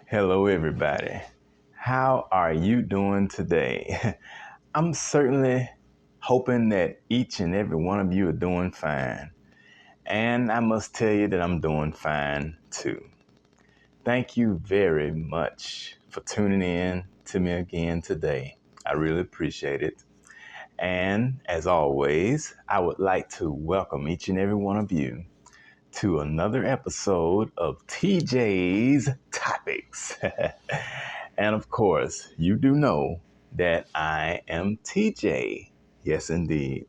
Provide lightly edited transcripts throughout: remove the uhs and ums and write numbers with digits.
Hello, everybody. How are you doing today? I'm certainly hoping that each and every one of you are doing fine. And I must tell you that I'm doing fine too. Thank you very much for tuning in to me again today. I really appreciate it. And as always, I would like to welcome each and every one of you to another episode of TJ's Topics. And of course, you do know that I am TJ. Yes, indeed.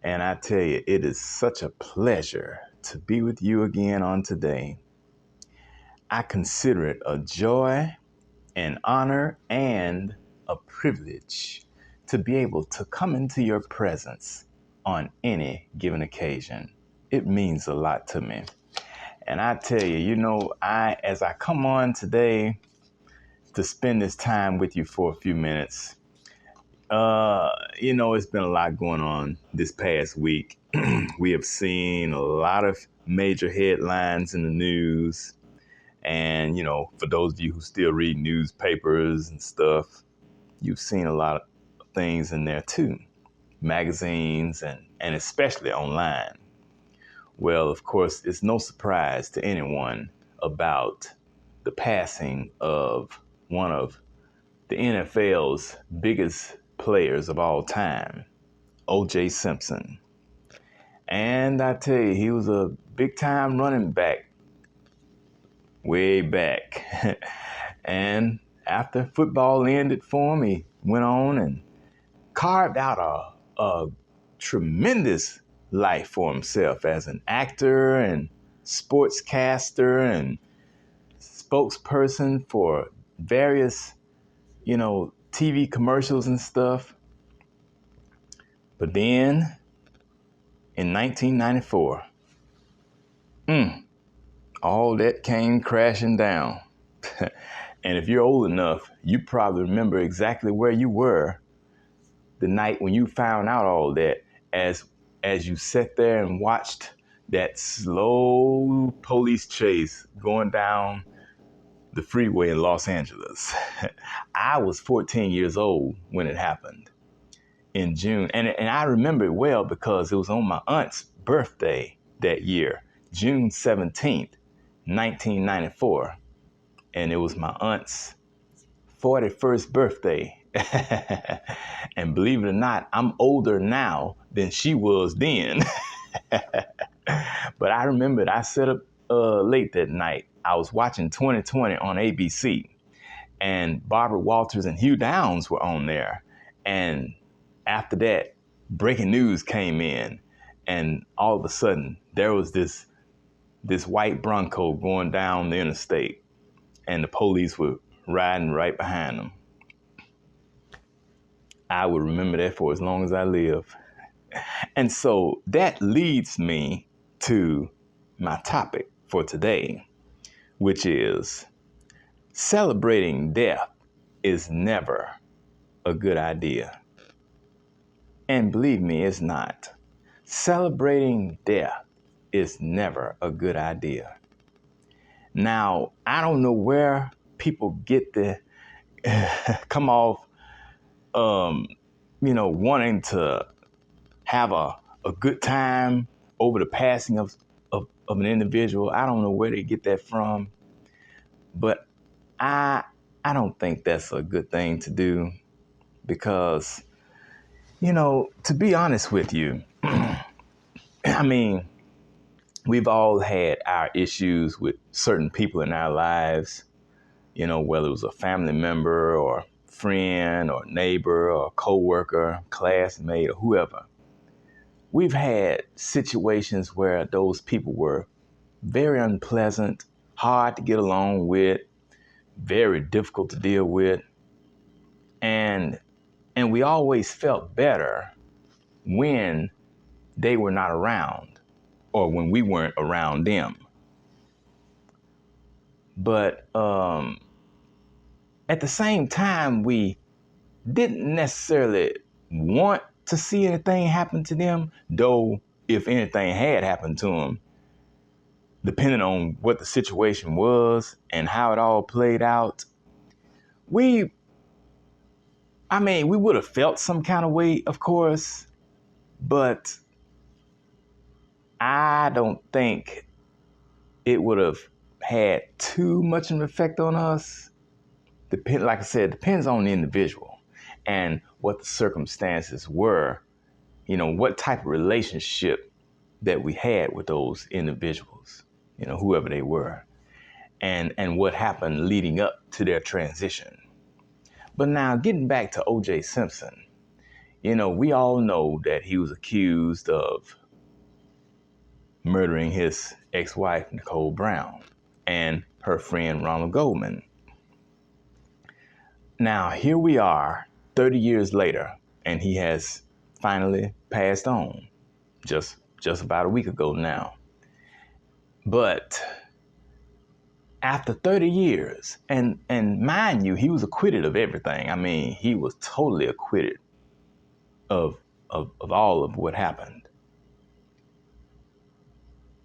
And I tell you, it is such a pleasure to be with you again on today. I consider it a joy, an honor, and a privilege to be able to come into your presence on any given occasion. It means a lot to me. And I tell you, as I come on today to spend this time with you for a few minutes, it's been a lot going on this past week. We have seen a lot of major headlines in the news. And, for those of you who still read newspapers and stuff, you've seen a lot of things in there too, magazines and especially online. Well, of course, it's no surprise to anyone about the passing of one of the NFL's biggest players of all time, O.J. Simpson. And I tell you, he was a big time running back way back. And after football ended for him, he went on and carved out a tremendous life for himself as an actor and sportscaster and spokesperson for various, TV commercials and stuff. But then in 1994, all that came crashing down. And if you're old enough, you probably remember exactly where you were the night when you found out all that as you sat there and watched that slow police chase going down the freeway in Los Angeles. I was 14 years old when it happened in June. And I remember it well because it was on my aunt's birthday that year, June 17th, 1994. And it was my aunt's 41st birthday. And believe it or not, I'm older now than she was then. But I remembered I sat up late that night. I was watching 2020 on ABC, and Barbara Walters and Hugh Downs were on there. And after that, breaking news came in, and all of a sudden there was this white Bronco going down the interstate, and the police were riding right behind them. I would remember that for as long as I live. And so that leads me to my topic for today, which is celebrating death is never a good idea. And believe me, it's not. Celebrating death is never a good idea. Now, I don't know where people get the come off, wanting to have a good time over the passing of an individual. I don't know where they get that from, but I don't think that's a good thing to do because, to be honest with you, I mean, we've all had our issues with certain people in our lives, whether it was a family member or friend or neighbor or coworker, classmate or whoever. We've had situations where those people were very unpleasant, hard to get along with, very difficult to deal with. And we always felt better when they were not around or when we weren't around them. But at the same time, we didn't necessarily want to see anything happen to them, though if anything had happened to them, depending on what the situation was and how it all played out, we would have felt some kind of way, of course, but I don't think it would have had too much of an effect on us. Like I said, depends on the individual and what the circumstances were, what type of relationship that we had with those individuals, whoever they were, and what happened leading up to their transition. But now getting back to O.J. Simpson, we all know that he was accused of murdering his ex-wife, Nicole Brown, and her friend, Ronald Goldman. Now, here we are 30 years later, and he has finally passed on just about a week ago now. But after 30 years, and mind you, he was acquitted of everything. I mean, he was totally acquitted of all of what happened.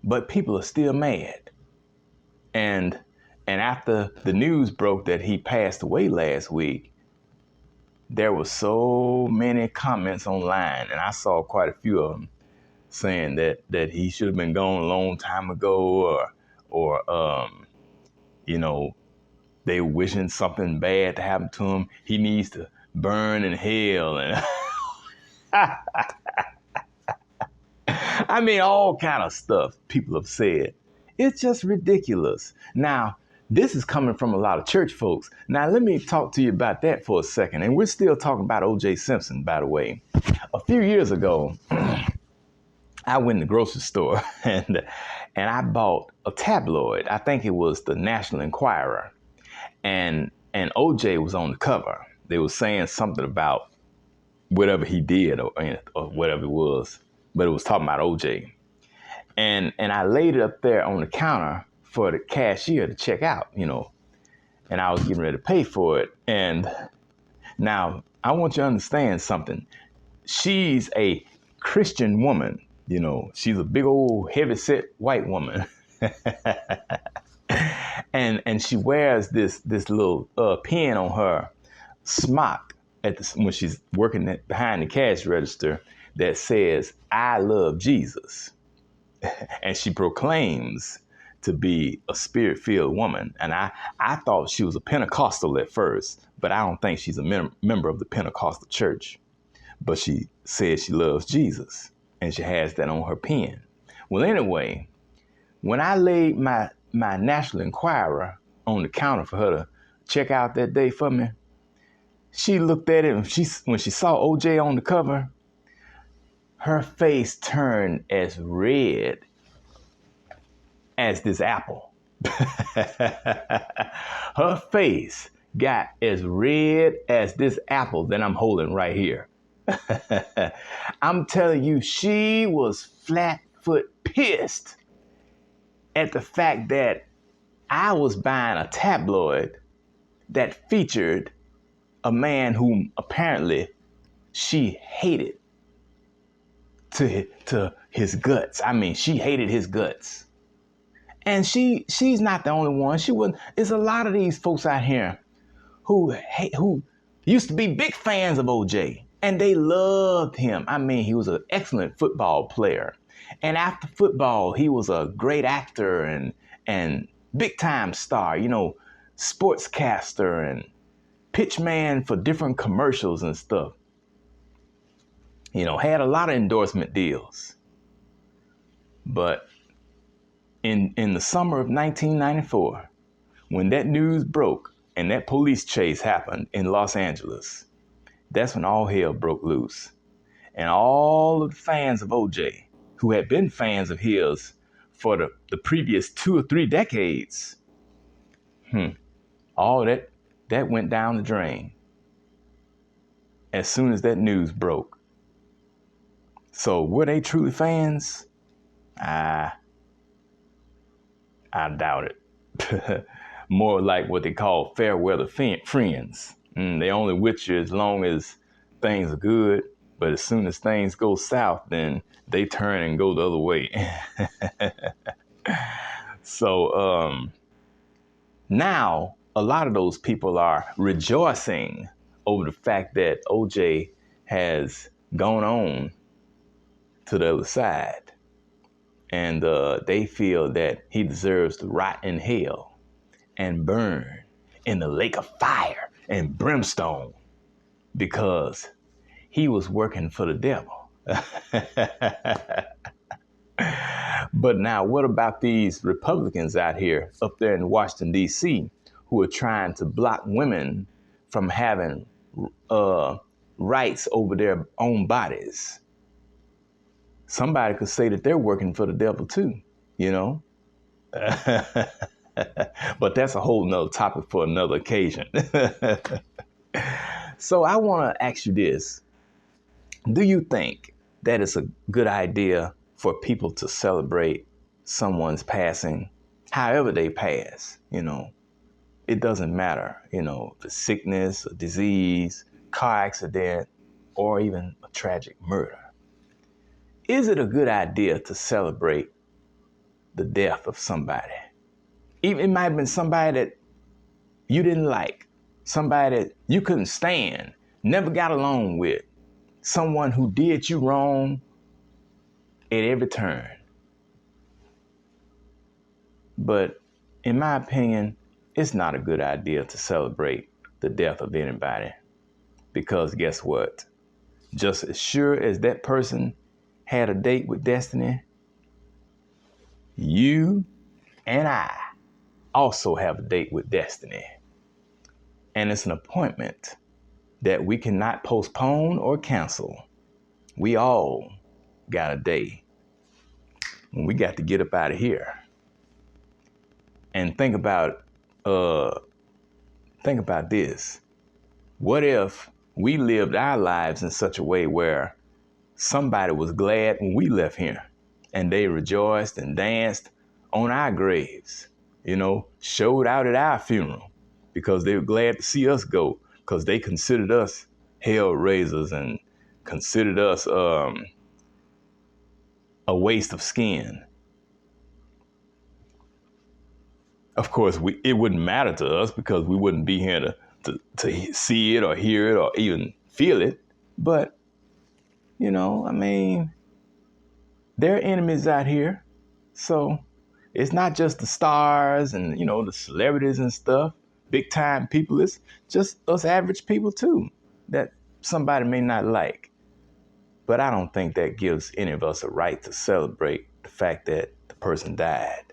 But people are still mad. And after the news broke that he passed away last week, there were so many comments online, and I saw quite a few of them saying that he should have been gone a long time ago, or they wishing something bad to happen to him. He needs to burn in hell, and I mean, all kind of stuff people have said. It's just ridiculous. Now, this is coming from a lot of church folks. Now, let me talk to you about that for a second. And we're still talking about O.J. Simpson, by the way. A few years ago, I went in the grocery store and I bought a tabloid. I think it was the National Enquirer. And O.J. was on the cover. They were saying something about whatever he did or whatever it was. But it was talking about O.J. And I laid it up there on the counter for the cashier to check out, and I was getting ready to pay for it. And now I want you to understand something. She's a Christian woman, she's a big old heavy-set white woman. and she wears this little pin on her smock when she's working behind the cash register that says, "I love Jesus." And she proclaims to be a spirit-filled woman. And I thought she was a Pentecostal at first, but I don't think she's a member of the Pentecostal church. But she says she loves Jesus, and she has that on her pen. Well, anyway, when I laid my National Enquirer on the counter for her to check out that day for me, she looked at it, and when she saw O.J. on the cover, her face turned as red as this apple. Her face got as red as this apple that I'm holding right here. I'm telling you, she was flat-foot pissed at the fact that I was buying a tabloid that featured a man whom apparently she hated to his guts. I mean, she hated his guts. And she's not the only one. There's a lot of these folks out here who used to be big fans of O.J. and they loved him. I mean, he was an excellent football player. And after football, he was a great actor and big time star, sportscaster and pitch man for different commercials and stuff. Had a lot of endorsement deals. But in the summer of 1994, when that news broke and that police chase happened in Los Angeles, that's when all hell broke loose. And all of the fans of O.J., who had been fans of his for the previous 2 or 3 decades, all that went down the drain as soon as that news broke. So were they truly fans? I doubt it. More like what they call fair weather friends. They only with you as long as things are good, but as soon as things go south, then they turn and go the other way. So now a lot of those people are rejoicing over the fact that OJ has gone on to the other side. And they feel that he deserves to rot in hell and burn in the lake of fire and brimstone because he was working for the devil. But now, what about these Republicans out here up there in Washington, D.C., who are trying to block women from having rights over their own bodies? Somebody could say that they're working for the devil too, you know? But that's a whole nother topic for another occasion. So I want to ask you this. Do you think that it's a good idea for people to celebrate someone's passing, however they pass? It doesn't matter, if it's sickness, a disease, car accident, or even a tragic murder. Is it a good idea to celebrate the death of somebody? Even it might have been somebody that you didn't like, somebody that you couldn't stand, never got along with, someone who did you wrong at every turn. But in my opinion, it's not a good idea to celebrate the death of anybody. Because guess what? Just as sure as that person had a date with destiny, you and I also have a date with destiny. And it's an appointment that we cannot postpone or cancel. We all got a day when we got to get up out of here. And think about this. What if we lived our lives in such a way where somebody was glad when we left here and they rejoiced and danced on our graves, showed out at our funeral because they were glad to see us go because they considered us hell raisers and considered us a waste of skin. Of course, it wouldn't matter to us because we wouldn't be here to see it or hear it or even feel it. But, there are enemies out here. So it's not just the stars and, the celebrities and stuff, big time people. It's just us average people too that somebody may not like. But I don't think that gives any of us a right to celebrate the fact that the person died.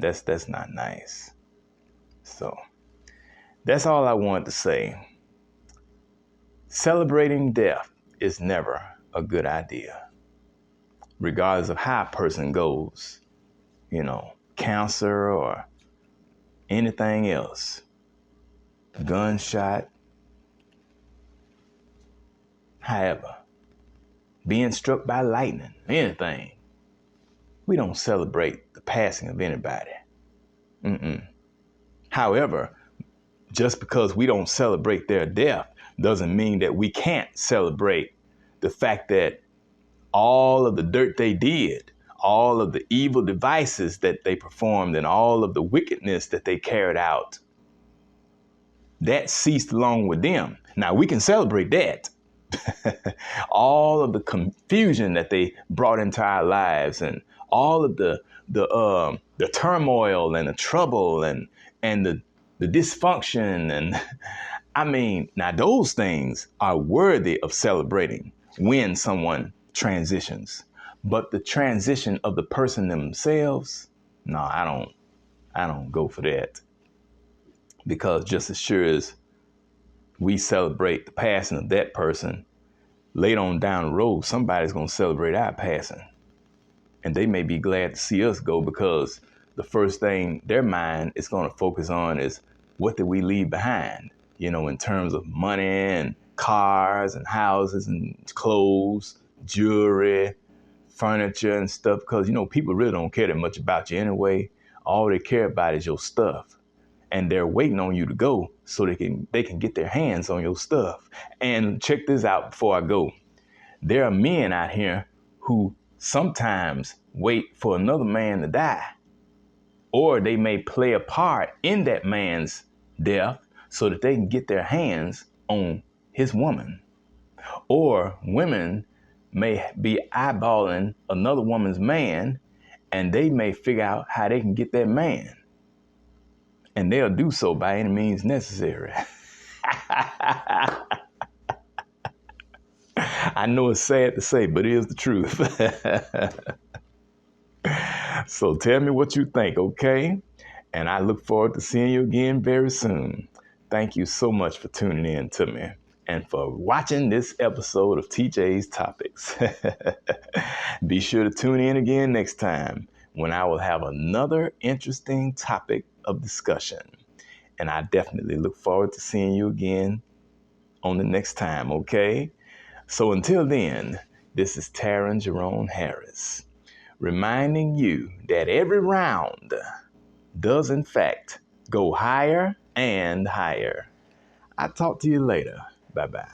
That's not nice. So that's all I wanted to say. Celebrating death is never a good idea, regardless of how a person goes, cancer or anything else, gunshot, however, being struck by lightning, anything. We don't celebrate the passing of anybody. However, just because we don't celebrate their death doesn't mean that we can't celebrate the fact that all of the dirt they did, all of the evil devices that they performed, and all of the wickedness that they carried out, that ceased along with them. Now we can celebrate that. All of the confusion that they brought into our lives, and all of the turmoil and the trouble and the dysfunction, and now those things are worthy of celebrating when someone transitions. But the transition of the person themselves, no, I don't go for that. Because just as sure as we celebrate the passing of that person, later on down the road, somebody's going to celebrate our passing. And they may be glad to see us go because the first thing their mind is going to focus on is what did we leave behind, in terms of money and cars and houses and clothes, jewelry, furniture and stuff. Because, people really don't care that much about you anyway. All they care about is your stuff. And they're waiting on you to go so they can get their hands on your stuff. And check this out before I go. There are men out here who sometimes wait for another man to die or they may play a part in that man's death so that they can get their hands on his woman. Or women may be eyeballing another woman's man and they may figure out how they can get that man. And they'll do so by any means necessary. I know it's sad to say, but it is the truth. So tell me what you think, okay? And I look forward to seeing you again very soon. Thank you so much for tuning in to me and for watching this episode of TJ's Topics. Be sure to tune in again next time when I will have another interesting topic of discussion. And I definitely look forward to seeing you again on the next time, okay? So until then, this is Taryn Jerome Harris, reminding you that every round does in fact go higher and higher. I'll talk to you later. Bye-bye.